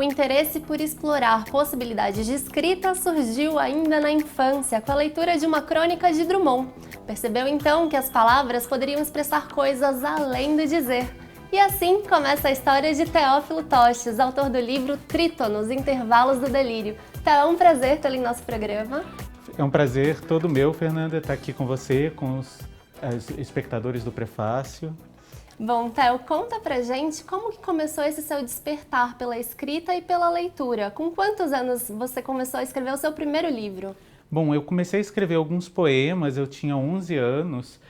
interesse por explorar possibilidades de escrita surgiu ainda na infância, com a leitura de uma crônica de Drummond. Percebeu então que as palavras poderiam expressar coisas além do dizer. E assim começa a história de Teófilo Tostes, autor do livro Trítono, Os Intervalos do Delírio. Então é um prazer tê-lo em nosso programa. É um prazer todo meu, Fernanda, estar aqui com você, com os espectadores do Prefácio. Bom, Theo, conta pra gente como que começou esse seu despertar pela escrita e pela leitura. Com quantos anos você começou a escrever o seu primeiro livro? Bom, eu comecei a escrever alguns poemas, eu tinha 11 anos.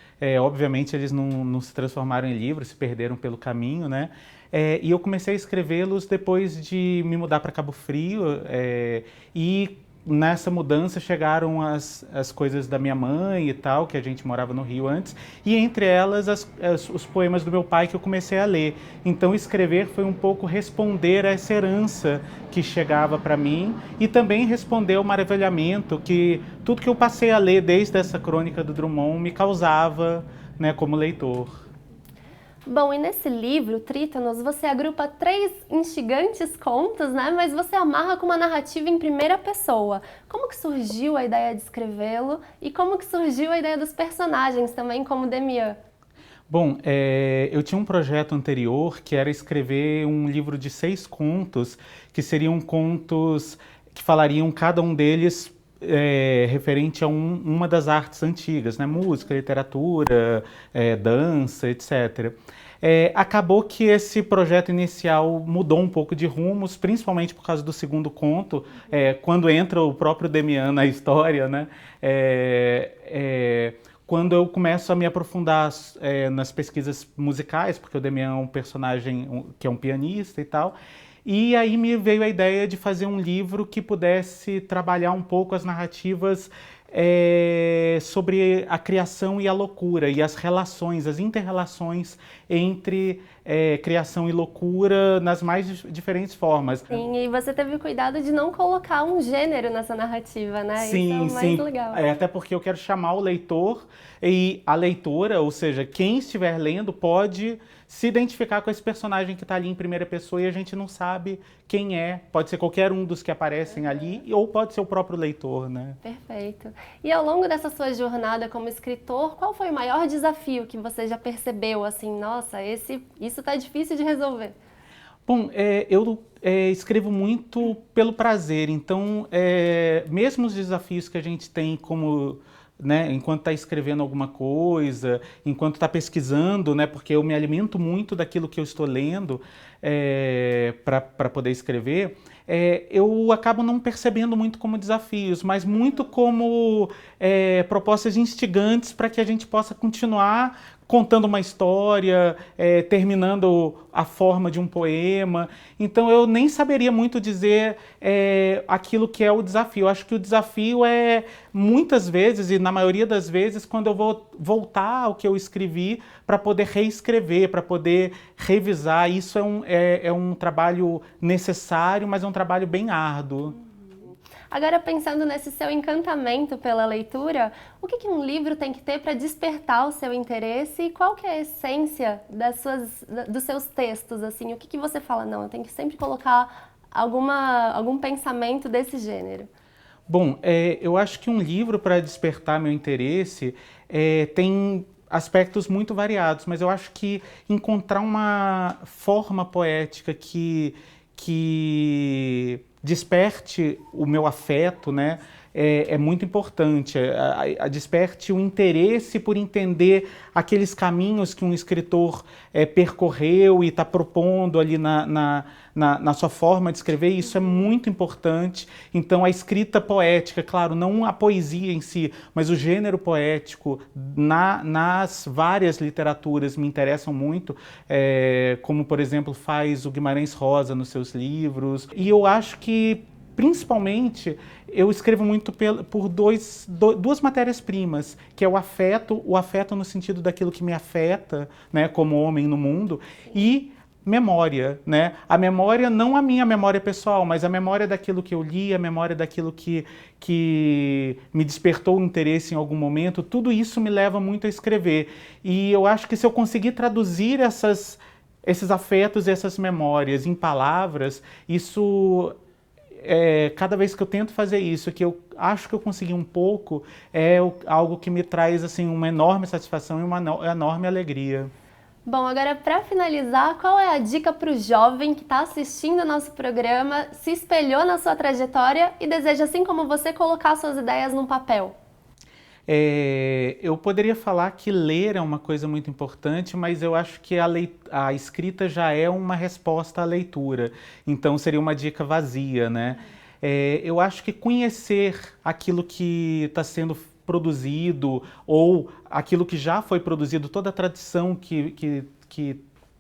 Obviamente eles não se transformaram em livros, se perderam pelo caminho, né? E eu comecei a escrevê-los depois de me mudar para Cabo Frio e nessa mudança chegaram as coisas da minha mãe e tal, que a gente morava no Rio antes, e entre elas os poemas do meu pai que eu comecei a ler. Então escrever foi um pouco responder a essa herança que chegava para mim e também responder ao maravilhamento que tudo que eu passei a ler desde essa crônica do Drummond me causava, né, como leitor. Bom, e nesse livro, Trítonos, você agrupa 3 instigantes contos, né? Mas você amarra com uma narrativa em primeira pessoa. Como que surgiu a ideia de escrevê-lo e como que surgiu a ideia dos personagens também, como Demian? Bom, eu tinha um projeto anterior que era escrever um livro de 6 contos, que seriam contos que falariam cada um deles referente a uma das artes antigas, né? Música, literatura, dança, etc. Acabou que esse projeto inicial mudou um pouco de rumos, principalmente por causa do segundo conto, quando entra o próprio Demian na história, né? Quando eu começo a me aprofundar nas pesquisas musicais, porque o Demian é um personagem que é um pianista e tal, e aí me veio a ideia de fazer um livro que pudesse trabalhar um pouco as narrativas sobre a criação e a loucura, e as relações, as inter-relações entre criação e loucura nas mais diferentes formas. Sim, e você teve cuidado de não colocar um gênero nessa narrativa, né? Sim, isso é o mais legal. Até porque eu quero chamar o leitor e a leitora, ou seja, quem estiver lendo pode se identificar com esse personagem que está ali em primeira pessoa e a gente não sabe quem é. Pode ser qualquer um dos que aparecem ali ou pode ser o próprio leitor, né? Perfeito. E ao longo dessa sua jornada como escritor, qual foi o maior desafio que você já percebeu, assim, nossa, isso tá difícil de resolver? Bom, eu escrevo muito pelo prazer, então mesmo os desafios que a gente tem como, né, enquanto está escrevendo alguma coisa, enquanto está pesquisando, né, porque eu me alimento muito daquilo que eu estou lendo para poder escrever, eu acabo não percebendo muito como desafios, mas muito como propostas instigantes para que a gente possa continuar contando uma história, terminando a forma de um poema. Então eu nem saberia muito dizer aquilo que é o desafio. Eu acho que o desafio é, muitas vezes, e na maioria das vezes, quando eu vou voltar ao que eu escrevi para poder reescrever, para poder revisar. Isso é um trabalho necessário, mas é um trabalho bem árduo. Agora, pensando nesse seu encantamento pela leitura, o que um livro tem que ter para despertar o seu interesse e qual que é a essência dos seus textos? Assim, o que você fala, não, eu tenho que sempre colocar algum pensamento desse gênero? Bom, eu acho que um livro para despertar meu interesse tem aspectos muito variados, mas eu acho que encontrar uma forma poética que desperte o meu afeto, né, é muito importante, desperte o interesse por entender aqueles caminhos que um escritor percorreu e está propondo ali na sua forma de escrever. Isso é muito importante. Então a escrita poética, claro, não a poesia em si, mas o gênero poético nas várias literaturas me interessam muito, como por exemplo faz o Guimarães Rosa nos seus livros. E eu acho que principalmente eu escrevo muito por duas matérias-primas, que é o afeto no sentido daquilo que me afeta, né, como homem no mundo, e memória, né? A memória, não a minha memória pessoal, mas a memória daquilo que eu li, a memória daquilo que me despertou interesse em algum momento. Tudo isso me leva muito a escrever. E eu acho que se eu conseguir traduzir esses afetos e essas memórias em palavras, isso, cada vez que eu tento fazer isso, que eu acho que eu consegui um pouco, algo que me traz assim, uma enorme satisfação e uma enorme alegria. Bom, agora para finalizar, qual é a dica para o jovem que está assistindo o nosso programa, se espelhou na sua trajetória e deseja, assim como você, colocar suas ideias num papel? Eu poderia falar que ler é uma coisa muito importante, mas eu acho que a escrita já é uma resposta à leitura, então seria uma dica vazia, né? Eu acho que conhecer aquilo que está sendo produzido ou aquilo que já foi produzido, toda a tradição que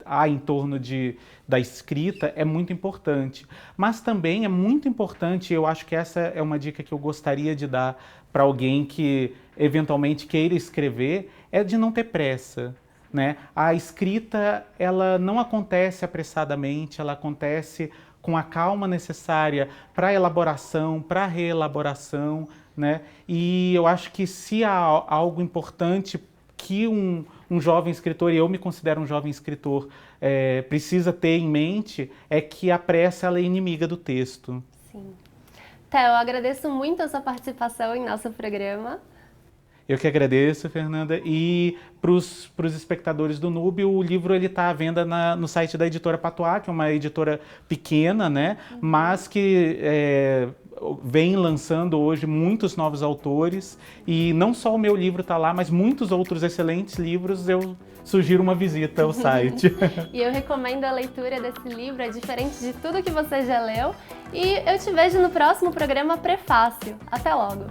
há em torno da escrita é muito importante. Mas também é muito importante, eu acho que essa é uma dica que eu gostaria de dar para alguém que eventualmente queira escrever, é de não ter pressa. Né? A escrita, ela não acontece apressadamente, ela acontece com a calma necessária para a elaboração, para a reelaboração, né? E eu acho que se há algo importante que um jovem escritor, e eu me considero um jovem escritor, precisa ter em mente, é que a pressa ela é inimiga do texto. Sim. Theo, eu agradeço muito a sua participação em nosso programa. Eu que agradeço, Fernanda. E para os espectadores do Nube, o livro está à venda no site da editora Patois, que é uma editora pequena, né? Mas que vem lançando hoje muitos novos autores. E não só o meu livro está lá, mas muitos outros excelentes livros. Eu sugiro uma visita ao site. E eu recomendo a leitura desse livro, é diferente de tudo que você já leu. E eu te vejo no próximo programa Prefácio. Até logo!